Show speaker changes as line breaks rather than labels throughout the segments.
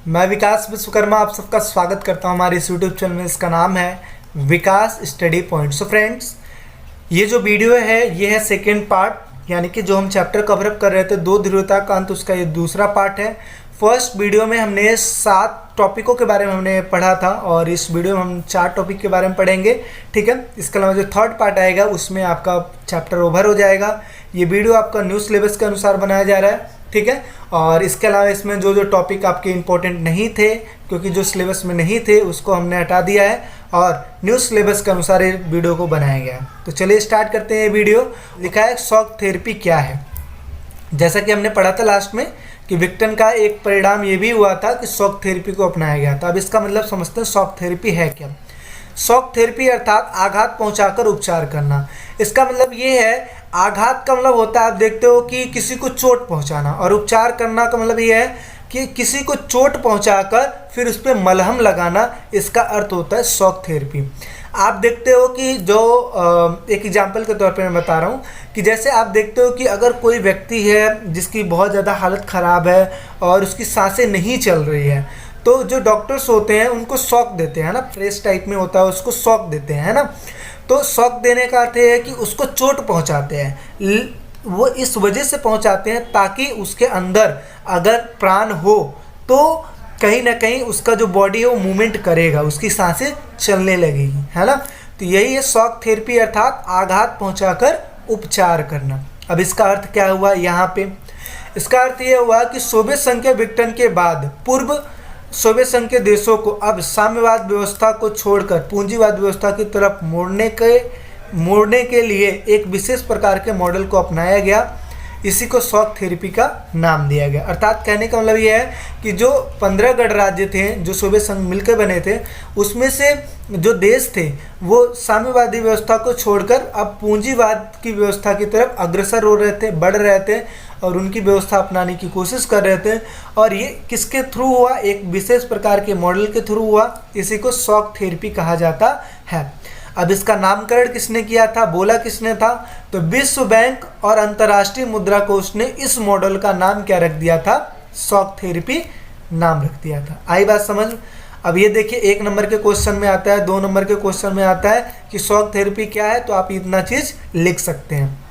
मैं विकास विश्वकर्मा आप सबका स्वागत करता हूं हमारे इस यूट्यूब चैनल में। इसका नाम है विकास स्टडी पॉइंट। सो फ्रेंड्स, ये जो वीडियो है ये है सेकेंड पार्ट, यानी कि जो हम चैप्टर कवरअप कर रहे थे 2 ध्रुवता का अंत, उसका ये दूसरा पार्ट है। फर्स्ट वीडियो में हमने 7 टॉपिकों के बारे में हमने पढ़ा था और इस वीडियो में हम 4 टॉपिक के बारे में पढ़ेंगे। ठीक है, इसके अलावा जो थर्ड पार्ट आएगा उसमें आपका चैप्टर ओवर हो जाएगा। ये वीडियो आपका न्यू सिलेबस के अनुसार बनाया जा रहा है। ठीक है, और इसके अलावा इसमें जो टॉपिक आपके इंपॉर्टेंट नहीं थे, क्योंकि जो सिलेबस में नहीं थे उसको हमने हटा दिया है और न्यू सिलेबस के अनुसार ये वीडियो को बनाया गया है। तो चलिए स्टार्ट करते हैं। ये वीडियो लिखा है शॉक थेरेपी क्या है। जैसा कि हमने पढ़ा था लास्ट में कि विक्टन का एक परिणाम ये भी हुआ था कि शॉक थेरेपी को अपनाया गया था। अब इसका मतलब समझते हैं शॉक थेरेपी है क्या। शॉक थेरेपी अर्थात आघात पहुंचाकर उपचार करना। इसका मतलब ये है, आघात का मतलब होता है, आप देखते हो कि किसी को चोट पहुंचाना, और उपचार करना का मतलब ये है कि किसी को चोट पहुंचाकर फिर उस पर मलहम लगाना। इसका अर्थ होता है शॉक थेरेपी। आप देखते हो कि जो एक एग्जांपल के तौर पे मैं बता रहा हूँ कि जैसे आप देखते हो कि अगर कोई व्यक्ति है जिसकी बहुत ज़्यादा हालत ख़राब है और उसकी सांसें नहीं चल रही है, तो जो डॉक्टर्स होते हैं उनको शॉक देते हैं ना, फ्रेश टाइप में होता है, उसको शॉक देते हैं, है ना। तो शॉक देने का अर्थ है कि उसको चोट पहुंचाते हैं। वो इस वजह से पहुंचाते हैं ताकि उसके अंदर अगर प्राण हो तो कहीं ना कहीं उसका जो बॉडी है वो मूवमेंट करेगा, उसकी सांसें चलने लगेगी, है ना। तो यही है शॉक थेरेपी अर्थात आघात पहुंचाकर उपचार करना। अब इसका अर्थ क्या हुआ यहाँ पे? इसका अर्थ ये हुआ कि सोवियत संघ के विघटन के बाद पूर्व सोवियत संघ के देशों को अब साम्यवाद व्यवस्था को छोड़कर पूंजीवाद व्यवस्था की तरफ मोड़ने के लिए एक विशेष प्रकार के मॉडल को अपनाया गया। इसी को शॉक थेरेपी का नाम दिया गया। अर्थात कहने का मतलब ये है कि जो 15 गणराज्य थे जो सोवियत संघ मिलकर बने थे, उसमें से जो देश थे वो साम्यवादी व्यवस्था को छोड़कर अब पूंजीवाद की व्यवस्था की तरफ अग्रसर हो रहे थे, बढ़ रहे थे और उनकी व्यवस्था अपनाने की कोशिश कर रहे थे। और ये किसके थ्रू हुआ? एक विशेष प्रकार के मॉडल के थ्रू हुआ। इसी को शॉक थेरेपी कहा जाता है। अब इसका नामकरण किसने किया था, बोला किसने था? तो विश्व बैंक और अंतर्राष्ट्रीय मुद्रा कोष ने इस मॉडल का नाम क्या रख दिया था? शॉक थेरेपी नाम रख दिया था। आई बात समझ? अब ये देखिए, 1 नंबर के क्वेश्चन में आता है, 2 नंबर के क्वेश्चन में आता है कि शॉक थेरेपी क्या है, तो आप इतना चीज़ लिख सकते हैं।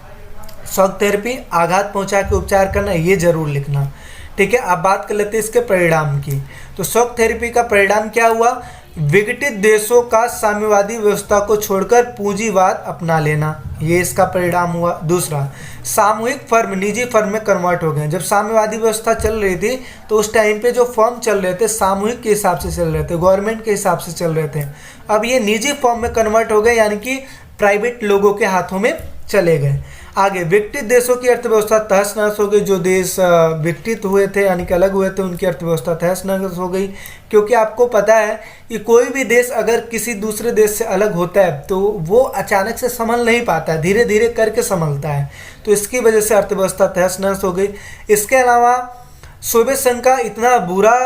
शॉक थेरेपी आघात पहुंचा के उपचार करना, ये जरूर लिखना। ठीक है, अब बात कर लेते हैं इसके परिणाम की। तो शॉक थेरेपी का परिणाम क्या हुआ? विघटित देशों का साम्यवादी व्यवस्था को छोड़कर पूंजीवाद अपना लेना, ये इसका परिणाम हुआ। दूसरा, सामूहिक फर्म निजी फर्म में कन्वर्ट हो गए। जब साम्यवादी व्यवस्था चल रही थी तो उस टाइम पे जो फर्म चल रहे थे सामूहिक के हिसाब से चल रहे थे, गवर्नमेंट के हिसाब से चल रहे थे। अब ये निजी फर्म में कन्वर्ट हो गए, यानी कि प्राइवेट लोगों के हाथों में चले गए। आगे, विकसित देशों की अर्थव्यवस्था तहस नहस हो गई। जो देश विकसित हुए थे यानी कि अलग हुए थे, उनकी अर्थव्यवस्था तहस नहस हो गई। क्योंकि आपको पता है कि कोई भी देश अगर किसी दूसरे देश से अलग होता है तो वो अचानक से संभल नहीं पाता है, धीरे धीरे करके संभलता है। तो इसकी वजह से अर्थव्यवस्था तहस नहस हो गई। इसके अलावा सोवियत संघ का इतना बुरा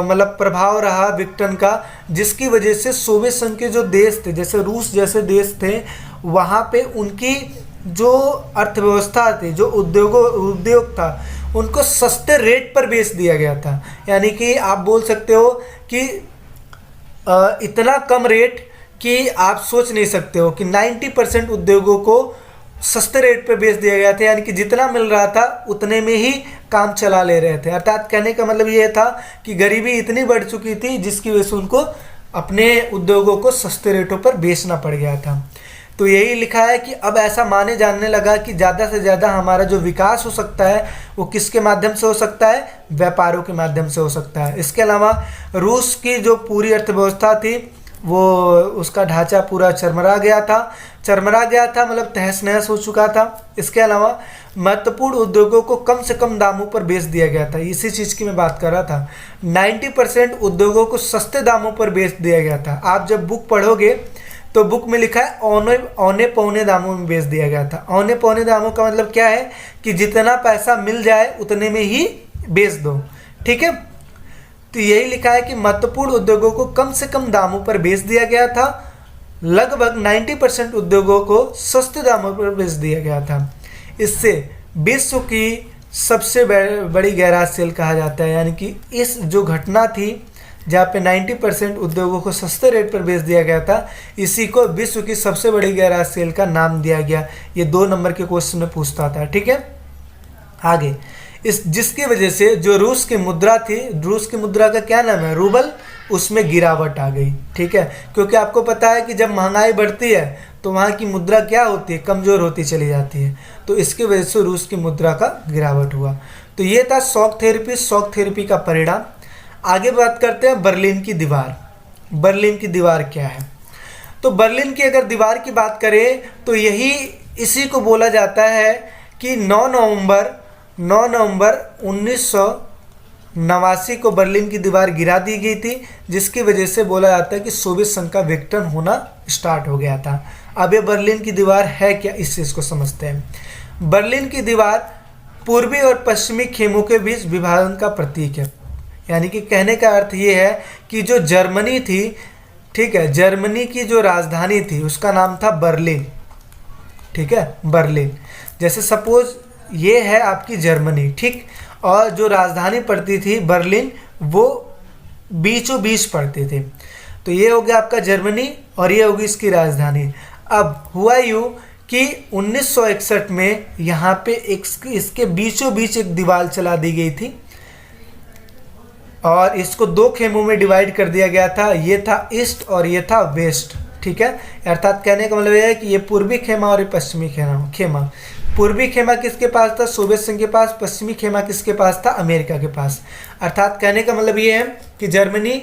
मतलब प्रभाव रहा विघटन का, जिसकी वजह से सोवियत संघ के जो देश थे, जैसे रूस जैसे देश थे, वहाँ पे उनकी जो अर्थव्यवस्था थी, जो उद्योग था, उनको सस्ते रेट पर बेच दिया गया था। यानी कि आप बोल सकते हो कि इतना कम रेट कि आप सोच नहीं सकते हो कि 90% उद्योगों को सस्ते रेट पर बेच दिया गया था। यानी कि जितना मिल रहा था उतने में ही काम चला ले रहे थे। अर्थात कहने का मतलब ये था कि गरीबी इतनी बढ़ चुकी थी जिसकी वजह से उनको अपने उद्योगों को सस्ते रेटों पर बेचना पड़ गया था। तो यही लिखा है कि अब ऐसा माने जाने लगा कि ज़्यादा से ज़्यादा हमारा जो विकास हो सकता है वो किसके माध्यम से हो सकता है? व्यापारों के माध्यम से हो सकता है। इसके अलावा रूस की जो पूरी अर्थव्यवस्था थी वो उसका ढांचा पूरा चरमरा गया था, मतलब तहस नहस हो चुका था। इसके अलावा महत्वपूर्ण उद्योगों को कम से कम दामों पर बेच दिया गया था। इसी चीज़ की मैं बात कर रहा था। 90% उद्योगों को सस्ते दामों पर बेच दिया गया था। आप जब बुक पढ़ोगे तो बुक में लिखा है औने पौने दामों में बेच दिया गया था। औने पौने दामों का मतलब क्या है कि जितना पैसा मिल जाए उतने में ही बेच दो। ठीक है, तो यही लिखा है कि महत्वपूर्ण उद्योगों को कम से कम दामों पर बेच दिया गया था। लगभग 90% उद्योगों को सस्ते दामों पर बेच दिया गया था। इससे विश्व की सबसे बड़ी गैराज सेल कहा जाता है। यानी कि इस जो घटना थी जहाँ पे 90% उद्योगों को सस्ते रेट पर बेच दिया गया था, इसी को विश्व की सबसे बड़ी गैराज सेल का नाम दिया गया। ये 2 नंबर के क्वेश्चन में पूछता था। ठीक है, आगे इस जिसकी वजह से जो रूस की मुद्रा थी, रूस की मुद्रा का क्या नाम है, रूबल, उसमें गिरावट आ गई। ठीक है, क्योंकि आपको पता है कि जब महंगाई बढ़ती है तो वहाँ की मुद्रा क्या होती है, कमज़ोर होती चली जाती है। तो इसकी वजह से रूस की मुद्रा का गिरावट हुआ। तो ये था शॉक थेरेपी का परिणाम। आगे बात करते हैं बर्लिन की दीवार। बर्लिन की दीवार क्या है? तो बर्लिन की अगर दीवार की बात करें तो इसी को बोला जाता है कि 9 नवंबर 1989 को बर्लिन की दीवार गिरा दी गई थी, जिसकी वजह से बोला जाता है कि सोवियत संघ का विघटन होना स्टार्ट हो गया था। अब ये बर्लिन की दीवार है क्या, इस चीज़ को समझते हैं। बर्लिन की दीवार पूर्वी और पश्चिमी खेमों के बीच विभाजन का प्रतीक है। यानी कि कहने का अर्थ ये है कि जो जर्मनी थी, ठीक है, जर्मनी की जो राजधानी थी उसका नाम था बर्लिन। ठीक है, बर्लिन। जैसे सपोज ये है आपकी जर्मनी, ठीक, और जो राजधानी पड़ती थी बर्लिन, वो बीचों बीच पड़ती थी। तो ये हो गया आपका जर्मनी और ये होगी इसकी राजधानी। अब हुआ यूँ कि 1961 में यहाँ पे इसके बीचों बीच एक दीवार चला दी गई थी और इसको 2 खेमों में डिवाइड कर दिया गया था। ये था ईस्ट और ये था वेस्ट। ठीक है, अर्थात कहने का मतलब यह है कि ये पूर्वी खेमा और ये पश्चिमी खेमा। पूर्वी खेमा किसके पास था, सोवियत संघ के पास। पश्चिमी खेमा किसके पास था, अमेरिका के पास। अर्थात कहने का मतलब ये है कि जर्मनी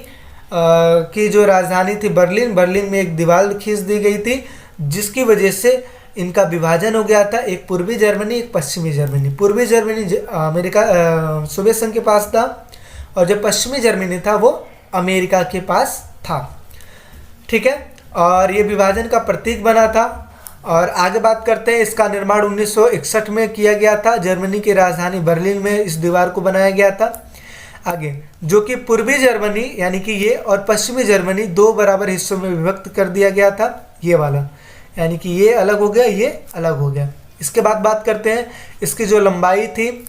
की जो राजधानी थी बर्लिन, बर्लिन में एक दीवार खींच दी गई थी, जिसकी वजह से इनका विभाजन हो गया था। एक पूर्वी जर्मनी, एक पश्चिमी जर्मनी। पूर्वी जर्मनी सोवियत संघ के पास था और जो पश्चिमी जर्मनी था वो अमेरिका के पास था। ठीक है, और ये विभाजन का प्रतीक बना था। और आगे बात करते हैं, इसका निर्माण 1961 में किया गया था। जर्मनी की राजधानी बर्लिन में इस दीवार को बनाया गया था। आगे जो कि पूर्वी जर्मनी यानी कि ये और पश्चिमी जर्मनी 2 बराबर हिस्सों में विभक्त कर दिया गया था, ये वाला। यानी कि ये अलग हो गया, ये अलग हो गया। इसके बाद बात करते हैं, इसकी जो लंबाई थी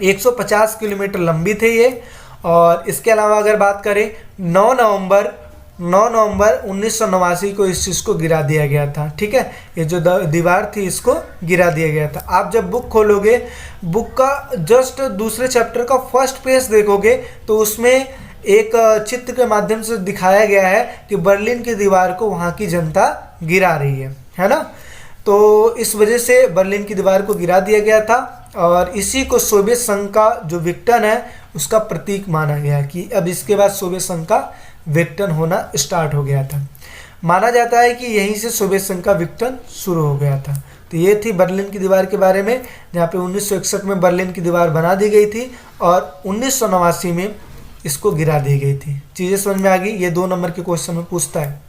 150 किलोमीटर लंबी थी ये। और इसके अलावा अगर बात करें 9 नवंबर 1989 को इस चीज़ को गिरा दिया गया था। ठीक है, ये जो दीवार थी इसको गिरा दिया गया था। आप जब बुक खोलोगे, बुक का जस्ट दूसरे चैप्टर का फर्स्ट पेज देखोगे तो उसमें एक चित्र के माध्यम से दिखाया गया है कि बर्लिन की दीवार को वहाँ की जनता गिरा रही है ना। तो इस वजह से बर्लिन की दीवार को गिरा दिया गया था और इसी को सोवियत संघ का जो विघटन है उसका प्रतीक माना गया कि अब इसके बाद सोवियत संघ का विघटन होना स्टार्ट हो गया था। माना जाता है कि यहीं से सोवियत संघ का विघटन शुरू हो गया था। तो ये थी बर्लिन की दीवार के बारे में, जहाँ पे 1961 में बर्लिन की दीवार बना दी गई थी और 1989 में इसको गिरा दी गई थी। चीज़ें समझ में आ गई, ये 2 नंबर के क्वेश्चन में पूछता है।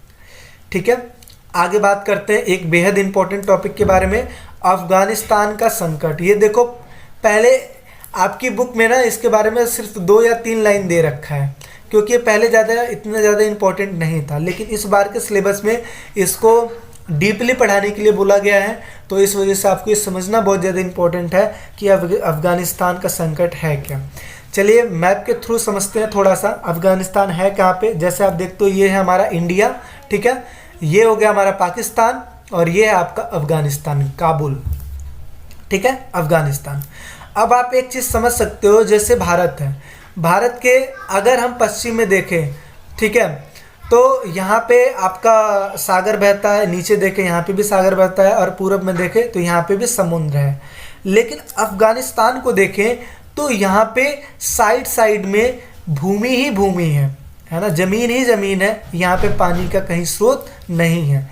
ठीक है, आगे बात करते हैं एक बेहद इंपॉर्टेंट टॉपिक के बारे में, अफगानिस्तान का संकट। ये देखो, पहले आपकी बुक में ना इसके बारे में सिर्फ 2 या 3 लाइन दे रखा है, क्योंकि ये पहले इतना ज़्यादा इंपॉर्टेंट नहीं था, लेकिन इस बार के सिलेबस में इसको डीपली पढ़ाने के लिए बोला गया है। तो इस वजह से आपको ये समझना बहुत ज़्यादा इंपॉर्टेंट है कि अफगानिस्तान का संकट है क्या। चलिए मैप के थ्रू समझते हैं थोड़ा सा, अफगानिस्तान है कहाँ पे। जैसे आप देखते हो ये है हमारा इंडिया, ठीक है, ये हो गया हमारा पाकिस्तान और ये है आपका अफगानिस्तान, काबुल। ठीक है, अफगानिस्तान। अब आप एक चीज़ समझ सकते हो, जैसे भारत है, भारत के अगर हम पश्चिम में देखें, ठीक है, तो यहाँ पे आपका सागर बहता है, नीचे देखें यहाँ पे भी सागर बहता है और पूरब में देखें तो यहाँ पे भी समुद्र है। लेकिन अफगानिस्तान को देखें तो यहाँ पे साइड साइड में भूमि ही भूमि है ना, ज़मीन ही ज़मीन है, यहाँ पे पानी का कहीं स्रोत नहीं है।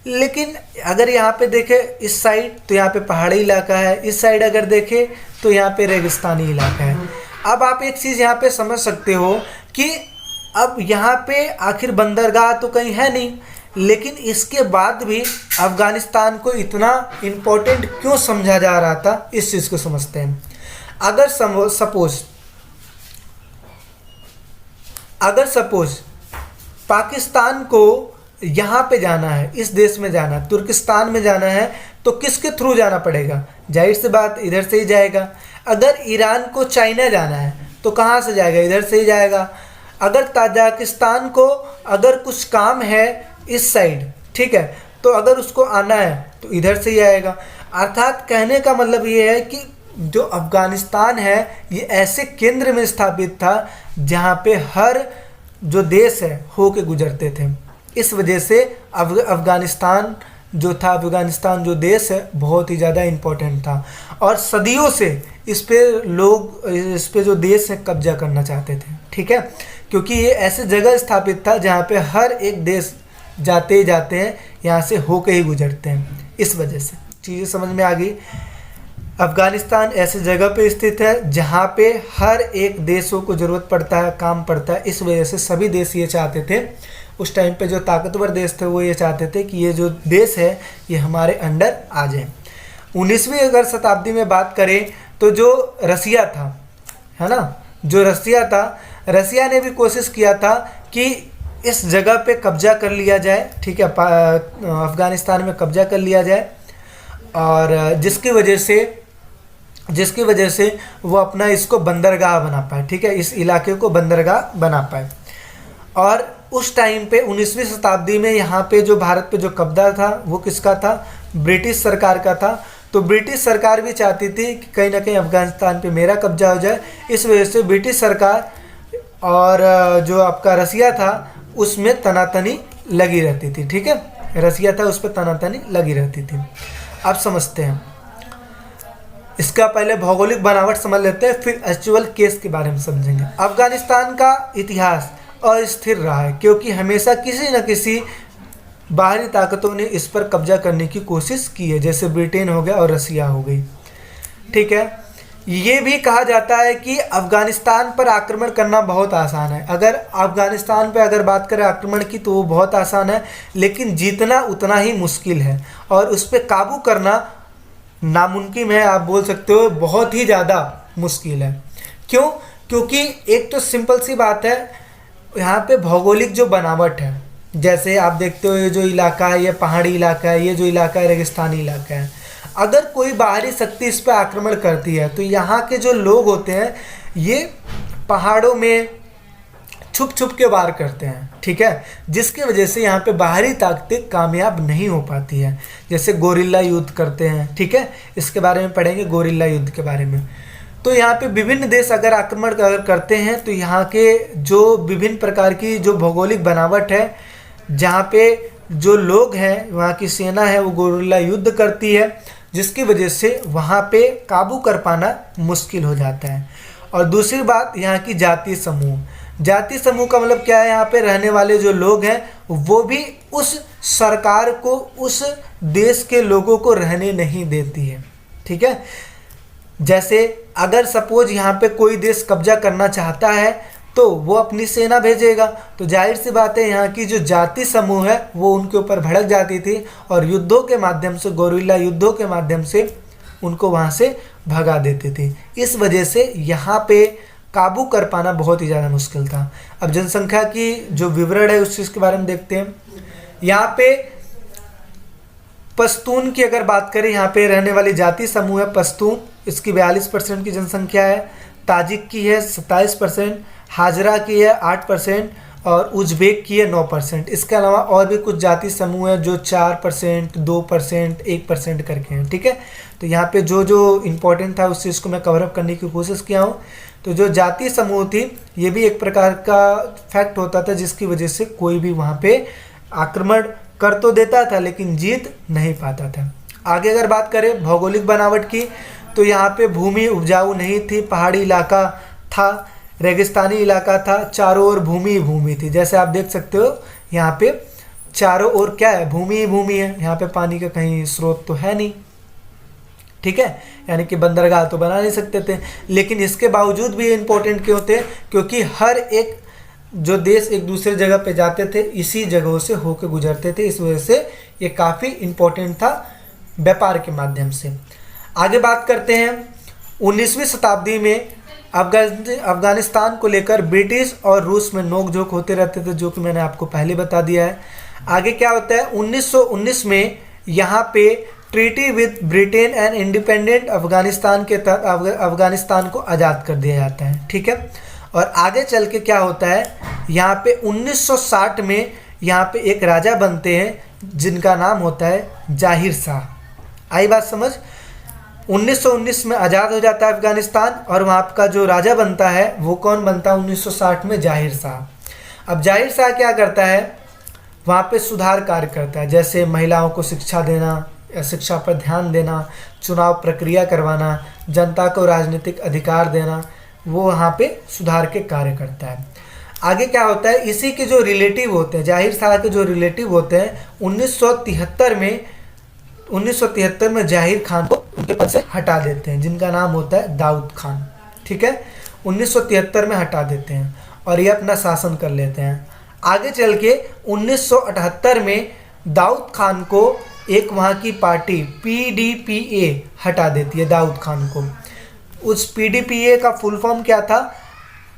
लेकिन अगर यहाँ पे देखें इस साइड तो यहाँ पे पहाड़ी इलाका है, इस साइड अगर देखें तो यहाँ पे रेगिस्तानी इलाका है। अब आप एक चीज़ यहाँ पे समझ सकते हो कि अब यहाँ पे आखिर बंदरगाह तो कहीं है नहीं, लेकिन इसके बाद भी अफ़गानिस्तान को इतना इम्पोर्टेंट क्यों समझा जा रहा था, इस चीज़ को समझते हैं। अगर सपोज पाकिस्तान को यहाँ पे जाना है, इस देश में जाना है, तुर्किस्तान में जाना है, तो किसके थ्रू जाना पड़ेगा? जाहिर सी बात इधर से ही जाएगा। अगर ईरान को चाइना जाना है तो कहाँ से जाएगा, इधर से ही जाएगा। अगर ताजिकिस्तान को अगर कुछ काम है इस साइड, ठीक है, तो अगर उसको आना है तो इधर से ही आएगा। अर्थात कहने का मतलब ये है कि जो अफ़गानिस्तान है ये ऐसे केंद्र में स्थापित था जहाँ पे हर जो देश है हो के गुजरते थे। इस वजह से अफ़गानिस्तान जो था, अफ़गानिस्तान जो देश है बहुत ही ज़्यादा इम्पोर्टेंट था और सदियों से इस पे लोग, इस पे जो देश है कब्जा करना चाहते थे, ठीक है, क्योंकि ये ऐसे जगह स्थापित था जहाँ पे हर एक देश जाते ही जाते हैं, यहाँ से होके ही गुजरते हैं। इस वजह से चीज़ें समझ में आ गई। अफ़गानिस्तान ऐसे जगह पे स्थित है जहाँ पे हर एक देशों को ज़रूरत पड़ता है, काम पड़ता है। इस वजह से सभी देश ये चाहते थे, उस टाइम पे जो ताकतवर देश थे वो ये चाहते थे कि ये जो देश है ये हमारे अंडर आ जाए। 19वीं अगर शताब्दी में बात करें तो जो रसिया था, है ना, जो रसिया था, रसिया ने भी कोशिश किया था कि इस जगह पे कब्जा कर लिया जाए, ठीक है, अफ़गानिस्तान में कब्जा कर लिया जाए और जिसकी वजह से वो अपना इसको बंदरगाह बना पाए, ठीक है, इस इलाके को बंदरगाह बना पाए। और उस टाइम पे 19वीं शताब्दी में यहाँ पे जो भारत पे जो कब्जा था वो किसका था, ब्रिटिश सरकार का था। तो ब्रिटिश सरकार भी चाहती थी कि कहीं ना कहीं अफ़गानिस्तान पे मेरा कब्जा हो जाए। इस वजह से ब्रिटिश सरकार और जो आपका रसिया था उसमें तनातनी लगी रहती थी, ठीक है, रसिया था उस पर तनातनी लगी रहती थी। अब समझते हैं, इसका पहले भौगोलिक बनावट समझ लेते हैं, फिर एक्चुअल केस के बारे में समझेंगे। अफ़गानिस्तान का इतिहास अस्थिर रहा है क्योंकि हमेशा किसी न किसी बाहरी ताकतों ने इस पर कब्जा करने की कोशिश की है, जैसे ब्रिटेन हो गया और रसिया हो गई, ठीक है। ये भी कहा जाता है कि अफ़गानिस्तान पर आक्रमण करना बहुत आसान है। अगर अफ़गानिस्तान पर अगर बात करें आक्रमण की तो वो बहुत आसान है, लेकिन जीतना उतना ही मुश्किल है और उस पर काबू करना नामुमकिन है, आप बोल सकते हो बहुत ही ज़्यादा मुश्किल है। क्यों? क्योंकि एक तो सिंपल सी बात है, यहाँ पे भौगोलिक जो बनावट है, जैसे आप देखते हो ये जो इलाका है ये पहाड़ी इलाका है, ये जो इलाका है रेगिस्तानी इलाका है। अगर कोई बाहरी शक्ति इस पर आक्रमण करती है तो यहाँ के जो लोग होते हैं ये पहाड़ों में छुप छुप के वार करते हैं, ठीक है, जिसकी वजह से यहाँ पे बाहरी ताकतें कामयाब नहीं हो पाती है, जैसे गोरिल्ला युद्ध करते हैं, ठीक है, इसके बारे में पढ़ेंगे गोरिल्ला युद्ध के बारे में। तो यहाँ पे विभिन्न देश अगर आक्रमण करते हैं तो यहाँ के जो विभिन्न प्रकार की जो भौगोलिक बनावट है, जहाँ पे जो लोग हैं वहाँ की सेना है वो गोरिल्ला युद्ध करती है, जिसकी वजह से वहाँ पे काबू कर पाना मुश्किल हो जाता है। और दूसरी बात यहाँ की जातीय समूह, जाति समूह का मतलब क्या है, यहाँ पे रहने वाले जो लोग हैं वो भी उस सरकार को, उस देश के लोगों को रहने नहीं देती है, ठीक है। जैसे अगर सपोज यहाँ पे कोई देश कब्जा करना चाहता है तो वो अपनी सेना भेजेगा, तो जाहिर सी बात है यहाँ की जो जाति समूह है वो उनके ऊपर भड़क जाती थी और युद्धों के माध्यम से, गोरिल्ला युद्धों के माध्यम से उनको वहाँ से भगा देती थी। इस वजह से यहाँ पे काबू कर पाना बहुत ही ज़्यादा मुश्किल था। अब जनसंख्या की जो विवरण है उस चीज़ के बारे में देखते हैं। यहाँ पे पश्तून की अगर बात करें, यहाँ पे रहने वाली जाति समूह है पश्तून, इसकी 42% की जनसंख्या है। ताजिक की है 27%, हाजरा की है 8% और उज्बेक की है 9%। इसके अलावा और भी कुछ जाति समूह है जो 4%, 2%, 1% करके हैं, ठीक है। तो यहाँ पे जो जो इम्पोर्टेंट था उस चीज़ को मैं कवर अप करने की कोशिश किया हूँ। तो जो जाति समूह थी ये भी एक प्रकार का फैक्ट होता था जिसकी वजह से कोई भी वहाँ पे आक्रमण कर तो देता था लेकिन जीत नहीं पाता था। आगे अगर बात करें भौगोलिक बनावट की तो यहाँ पे भूमि उपजाऊ नहीं थी, पहाड़ी इलाका था, रेगिस्तानी इलाका था, चारों ओर भूमि ही भूमि थी। जैसे आप देख सकते हो यहाँ पे चारों ओर क्या है, भूमि ही भूमि है, यहाँ पे पानी का कहीं स्रोत तो है नहीं, ठीक है, यानी कि बंदरगाह तो बना नहीं सकते थे। लेकिन इसके बावजूद भी ये इम्पोर्टेंट क्यों थे, क्योंकि हर एक जो देश एक दूसरे जगह पे जाते थे इसी जगहों से होकर गुजरते थे, इस वजह से ये काफ़ी इम्पोर्टेंट था व्यापार के माध्यम से। आगे बात करते हैं 19वीं शताब्दी में अफ़गानिस्तान को लेकर ब्रिटिश और रूस में नोकझोंक होते रहते थे, जो कि मैंने आपको पहले बता दिया है। आगे क्या होता है 1919 में यहाँ पे treaty with Britain and independent Afghanistan के तहत अफगानिस्तान को आज़ाद कर दिया जाता है। ठीक है, और आगे चल के क्या होता है, यहाँ पे 1960 में यहाँ पे एक राजा बनते हैं जिनका नाम होता है जाहिर शाह। आई बात समझ। 1919 में आज़ाद हो जाता है अफगानिस्तान और वहाँ का जो राजा बनता है वो कौन बनता है 1960 में, जाहिर शाह। अब जाहिर शाह क्या करता है, वहाँ पे सुधार कार्य करता है, जैसे महिलाओं को शिक्षा देना, शिक्षा पर ध्यान देना, चुनाव प्रक्रिया करवाना, जनता को राजनीतिक अधिकार देना, वो वहाँ पे सुधार के कार्य करता है। आगे क्या होता है, इसी के जो रिलेटिव होते हैं, जाहिर शाह के जो रिलेटिव होते हैं, 1973 में जाहिर खान को उनके पद से हटा देते हैं, जिनका नाम होता है दाऊद खान। ठीक है, 1973 में हटा देते हैं और ये अपना शासन कर लेते हैं। आगे चल के 1978 में दाऊद खान को एक वहाँ की पार्टी PDPA हटा देती है दाऊद खान को। उस PDPA का फुल फॉर्म क्या था,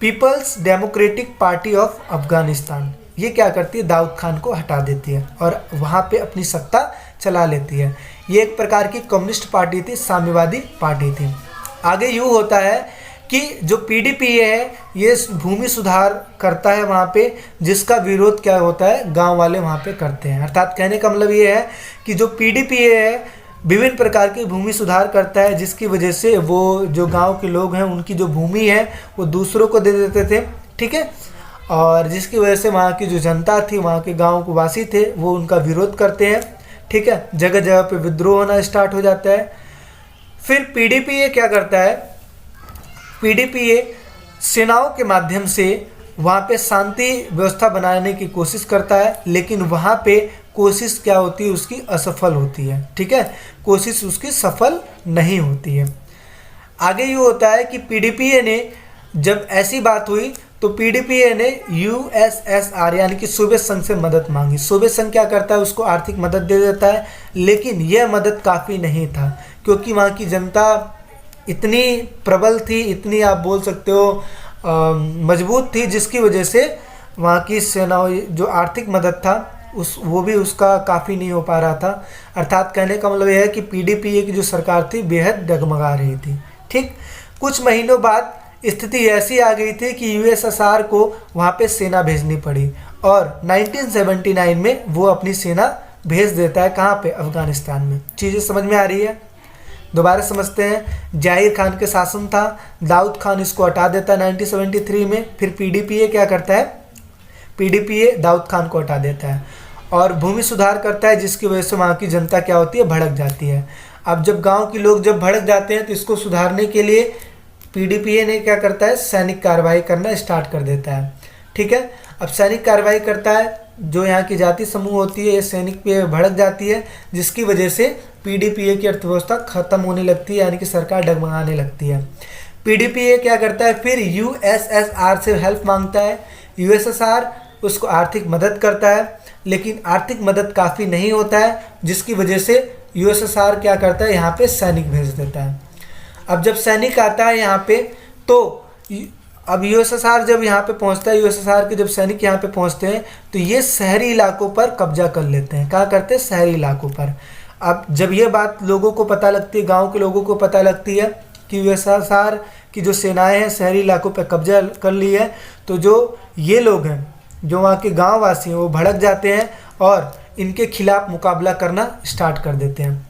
People's Democratic Party of Afghanistan. ये क्या करती है, दाऊद खान को हटा देती है और वहाँ पे अपनी सत्ता चला लेती है। ये एक प्रकार की कम्युनिस्ट पार्टी थी, साम्यवादी पार्टी थी। आगे यूँ होता है कि जो PDPA है ये भूमि सुधार करता है वहाँ पे, जिसका विरोध क्या होता है, गांव वाले वहाँ पे करते हैं। अर्थात कहने का मतलब ये है कि जो PDPA है विभिन्न प्रकार की भूमि सुधार करता है, जिसकी वजह से वो जो गांव के लोग हैं उनकी जो भूमि है वो दूसरों को दे देते थे। ठीक है, और जिसकी वजह से वहाँ की जो जनता थी, वहाँ के गाँव के वासी थे, वो उनका विरोध करते हैं। ठीक है, जगह जगह पे विद्रोह होना स्टार्ट हो जाता है। फिर PDPA क्या करता है, PDPA सेनाओं के माध्यम से वहाँ पे शांति व्यवस्था बनाने की कोशिश करता है, लेकिन वहाँ पे कोशिश क्या होती है, उसकी असफल होती है। ठीक है, कोशिश उसकी सफल नहीं होती है। आगे ये होता है कि PDPA ने जब ऐसी बात हुई तो PDPA ने USSR यानी कि सोवियत संघ से मदद मांगी। सोवियत संघ क्या करता है, उसको आर्थिक मदद दे देता है, लेकिन यह मदद काफ़ी नहीं था, क्योंकि वहाँ की जनता इतनी प्रबल थी, इतनी आप बोल सकते हो मजबूत थी, जिसकी वजह से वहाँ की सेनाओं जो आर्थिक मदद था वो भी उसका काफ़ी नहीं हो पा रहा था। अर्थात कहने का मतलब यह है कि PDPA की जो सरकार थी बेहद डगमगा रही थी। ठीक, कुछ महीनों बाद स्थिति ऐसी आ गई थी कि USSR को वहाँ पे सेना भेजनी पड़ी और 1979 में वो अपनी सेना भेज देता है। कहाँ पे, अफगानिस्तान में। चीज़ें समझ में आ रही है, दोबारा समझते हैं। जाहिर खान के शासन था, दाऊद खान इसको हटा देता है 1973 में। फिर PDPA क्या करता है, PDPA दाऊद खान को हटा देता है और भूमि सुधार करता है, जिसकी वजह से वहाँ की जनता क्या होती है, भड़क जाती है। अब जब गांव के लोग जब भड़क जाते हैं तो इसको सुधारने के लिए PDPA ने क्या करता है, सैनिक कार्रवाई करना स्टार्ट कर देता है। ठीक है, अब सैनिक कार्रवाई करता है, जो यहाँ की जाति समूह होती है ये सैनिक पे भड़क जाती है, जिसकी वजह से PDPA की अर्थव्यवस्था खत्म होने लगती है, यानी कि सरकार डगमगाने लगती है। PDPA क्या करता है, फिर USSR से हेल्प मांगता है। USSR उसको आर्थिक मदद करता है, लेकिन आर्थिक मदद काफ़ी नहीं होता है, जिसकी वजह से USSR क्या करता है, यहाँ पे सैनिक भेज देता है। अब जब सैनिक आता है यहाँ पे, तो अब USSR जब यहाँ पे पहुँचता है, USSR के जब सैनिक यहाँ पे पहुँचते हैं तो ये शहरी इलाकों पर कब्जा कर लेते हैं। क्या करते हैं, शहरी इलाकों पर। अब जब ये बात लोगों को पता लगती है, गांव के लोगों को पता लगती है कि USSR की जो सेनाएं हैं शहरी इलाकों पर कब्जा कर ली है, तो जो ये लोग हैं, जो वहाँ के गाँव वासी हैं, वो भड़क जाते हैं और इनके खिलाफ मुकाबला करना स्टार्ट कर देते हैं।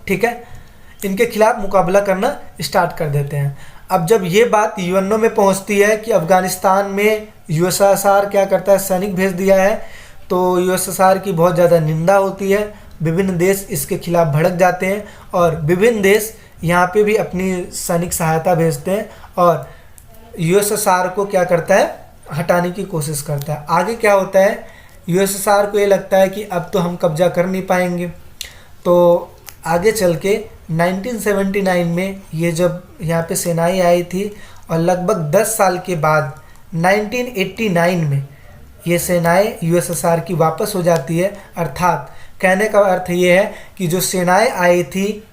ठीक है, इनके खिलाफ मुकाबला करना स्टार्ट कर देते हैं। अब जब ये बात UNO में पहुंचती है कि अफ़गानिस्तान में USSR क्या करता है, सैनिक भेज दिया है, तो USSR की बहुत ज़्यादा निंदा होती है। विभिन्न देश इसके खिलाफ भड़क जाते हैं और विभिन्न देश यहाँ पे भी अपनी सैनिक सहायता भेजते हैं और USSR को क्या करता है, हटाने की कोशिश करता है। आगे क्या होता है, USSR को ये लगता है कि अब तो हम कब्जा कर नहीं पाएंगे, तो आगे चल के 1979 में ये जब यहाँ पे सेनाएं आई थी और लगभग 10 साल के बाद 1989 में ये सेनाएं USSR की वापस हो जाती है। अर्थात कहने का अर्थ ये है कि जो सेनाएं आई थी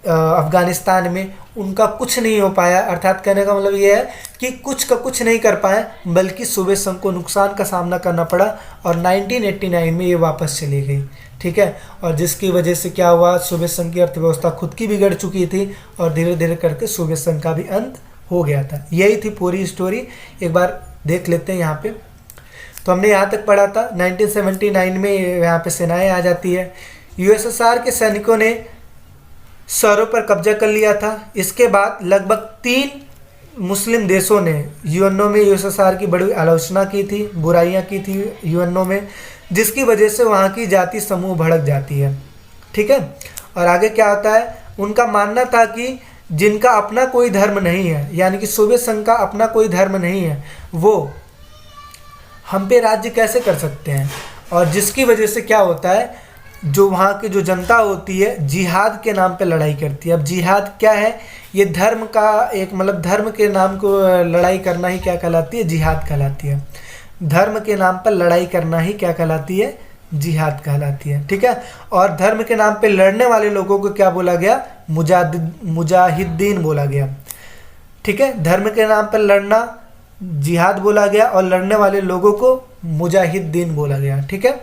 अफ़गानिस्तान में, उनका कुछ नहीं हो पाया। अर्थात कहने का मतलब ये है कि कुछ का कुछ नहीं कर पाए, बल्कि सोवियत संघ को नुकसान का सामना करना पड़ा और 1989 में ये वापस चली गई। ठीक है, और जिसकी वजह से क्या हुआ, सोवियत संघ की अर्थव्यवस्था खुद की बिगड़ चुकी थी और धीरे धीरे करके सोवियत संघ का भी अंत हो गया था। यही थी पूरी स्टोरी, एक बार देख लेते हैं यहाँ पे। तो हमने यहाँ तक पढ़ा था 1979 में यहाँ पे सेनाएं आ जाती है। यूएसएसआर के सैनिकों ने शहरों पर कब्जा कर लिया था। इसके बाद लगभग 3 मुस्लिम देशों ने यूएनओ में यूएसएसआर की बड़ी आलोचना की थी, बुराइयां की थी यूएनओ में, जिसकी वजह से वहाँ की जाति समूह भड़क जाती है। ठीक है, और आगे क्या होता है, उनका मानना था कि जिनका अपना कोई धर्म नहीं है, यानी कि सोवियत संघ का अपना कोई धर्म नहीं है, वो हम पे राज्य कैसे कर सकते हैं। और जिसकी वजह से क्या होता है, जो वहाँ की जो जनता होती है जिहाद के नाम पे लड़ाई करती है। अब जिहाद क्या है, ये धर्म का एक मतलब धर्म के नाम को लड़ाई करना ही क्या कहलाती है, जिहाद कहलाती है। धर्म के नाम पर लड़ाई करना ही क्या कहलाती है, जिहाद कहलाती है। ठीक है, और धर्म के नाम पे लड़ने वाले लोगों को क्या बोला गया, मुजाहिदीन बोला गया। ठीक है, धर्म के नाम पर लड़ना जिहाद बोला गया और लड़ने वाले लोगों को मुजाहिदीन बोला गया। ठीक है,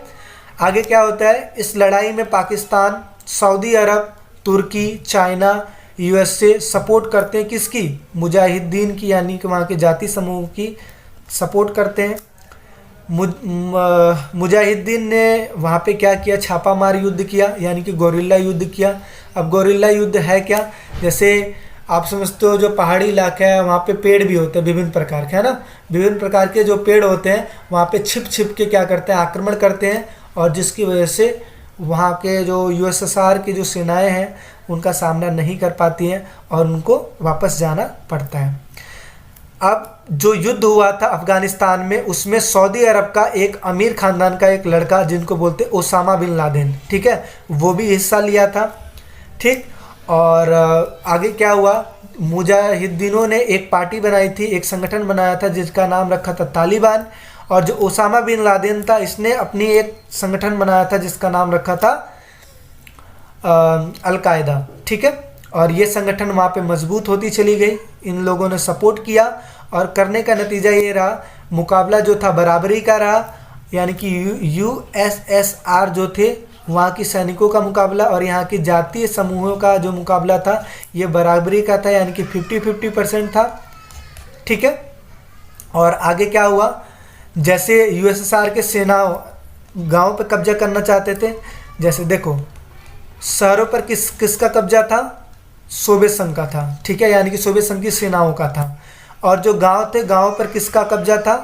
आगे क्या होता है, इस लड़ाई में पाकिस्तान, सऊदी अरब, तुर्की, चाइना, यूएसए सपोर्ट करते हैं किसकी, मुजाहिदीन की, यानी कि वहाँ के जाति समूह की सपोर्ट करते हैं। मुजाहिदीन ने वहाँ पे क्या किया, छापामार युद्ध किया, यानी कि गोरिल्ला युद्ध किया। अब गोरिल्ला युद्ध है क्या, जैसे आप समझते हो जो पहाड़ी इलाका है वहाँ पे पेड़ भी होते हैं विभिन्न प्रकार के, है ना, विभिन्न प्रकार के जो पेड़ होते हैं वहाँ पे छिप छिप के क्या करते हैं, आक्रमण करते हैं, और जिसकी वजह से वहाँ के जो यूएसएसआर की जो सेनाएं हैं उनका सामना नहीं कर पाती हैं और उनको वापस जाना पड़ता है। अब जो युद्ध हुआ था अफ़गानिस्तान में, उसमें सऊदी अरब का एक अमीर ख़ानदान का एक लड़का जिनको बोलते ओसामा बिन लादेन, ठीक है, वो भी हिस्सा लिया था। ठीक, और आगे क्या हुआ, मुजाहिदीनों ने एक पार्टी बनाई थी, एक संगठन बनाया था जिसका नाम रखा था तालिबान, और जो ओसामा बिन लादेन था इसने अपनी एक संगठन बनाया था जिसका नाम रखा था अल-कायदा। ठीक है, और ये संगठन वहाँ पे मजबूत होती चली गई, इन लोगों ने सपोर्ट किया और करने का नतीजा ये रहा, मुकाबला जो था बराबरी का रहा, यानी कि यूएसएसआर जो थे वहाँ की सैनिकों का मुकाबला और यहाँ की जातीय समूहों का जो मुकाबला था ये बराबरी का था, यानी कि 50-50% था। ठीक है, और आगे क्या हुआ, जैसे यूएसएसआर के सेना गांव पर कब्जा करना चाहते थे, जैसे देखो शहरों पर किसका कब्जा था, सोवियत संघ का था। ठीक है, यानी कि सोवियत संघ की सेनाओं का था, और जो गांव थे गांव पर किसका कब्जा था,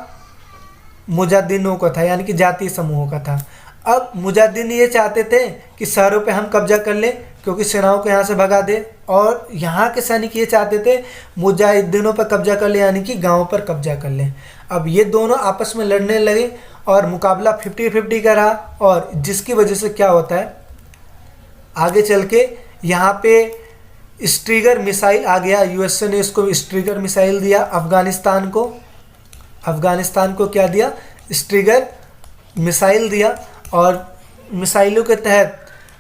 मुजाहिदीनों का था, यानी कि जातीय समूहों का था। अब मुजाहिदीन ये चाहते थे कि शहरों पे हम कब्जा कर लें क्योंकि सेनाओं को यहाँ से भगा दे, और यहाँ के सैनिक ये चाहते थे मुजाहिदीनों पर कब्जा कर ले, यानी कि गाँव पर कब्जा कर लें। अब ये दोनों आपस में लड़ने लगे और मुकाबला 50-50 का रहा, और जिसकी वजह से क्या होता है आगे चल के यहाँ पे स्ट्रिगर मिसाइल आ गया। यूएसए ने इसको स्ट्रिगर मिसाइल दिया अफ़गानिस्तान को क्या दिया, स्ट्रिगर मिसाइल दिया, और मिसाइलों के तहत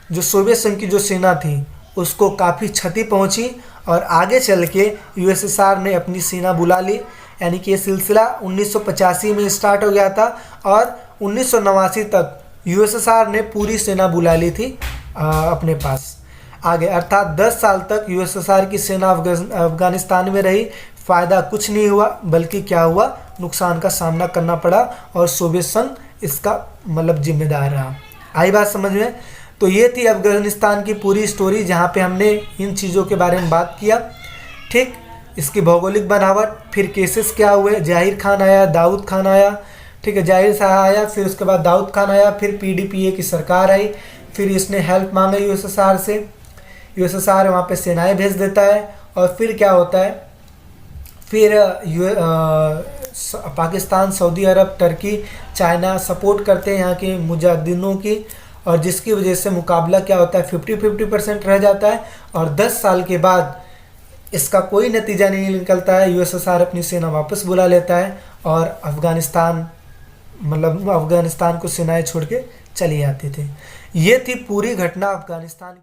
जो सोवियत संघ की जो सेना थी उसको काफ़ी क्षति पहुंची, और आगे चल के यूएसएसआर ने अपनी सेना बुला ली, यानी कि ये सिलसिला 1985 में स्टार्ट हो गया था और 1989 तक यूएसएसआर ने पूरी सेना बुला ली थी अपने पास आगे, अर्थात 10 साल तक यूएसएसआर की सेना अफ़गानिस्तान में रही। फ़ायदा कुछ नहीं हुआ, बल्कि क्या हुआ, नुकसान का सामना करना पड़ा और सोवियत संघ इसका मतलब जिम्मेदार रहा। आई बात समझ में? तो ये थी अफ़गानिस्तान की पूरी स्टोरी, जहाँ पे हमने इन चीज़ों के बारे में बात किया। ठीक, इसकी भौगोलिक बनावट, फिर केसेस क्या हुए, ज़ाहिर खान आया, दाऊद खान आया, ठीक है, ज़ाहिर शाह आया, फिर उसके बाद दाऊद खान आया, फिर पीडीपीए की सरकार आई, फिर इसने हेल्प मांगा यूएसएसआर से, यूएसएसआर वहाँ पे सेनाएं भेज देता है, और फिर क्या होता है, फिर पाकिस्तान, सऊदी अरब, टर्की, चाइना सपोर्ट करते हैं यहाँ के मुजाहिदीनों की, और जिसकी वजह से मुकाबला क्या होता है 50-50% रह जाता है, और 10 साल के बाद इसका कोई नतीजा नहीं निकलता है। यूएसएसआर अपनी सेना वापस बुला लेता है और अफ़गानिस्तान को सेनाएं छोड़ के चली जाती थी। ये थी पूरी घटना अफ़गानिस्तान।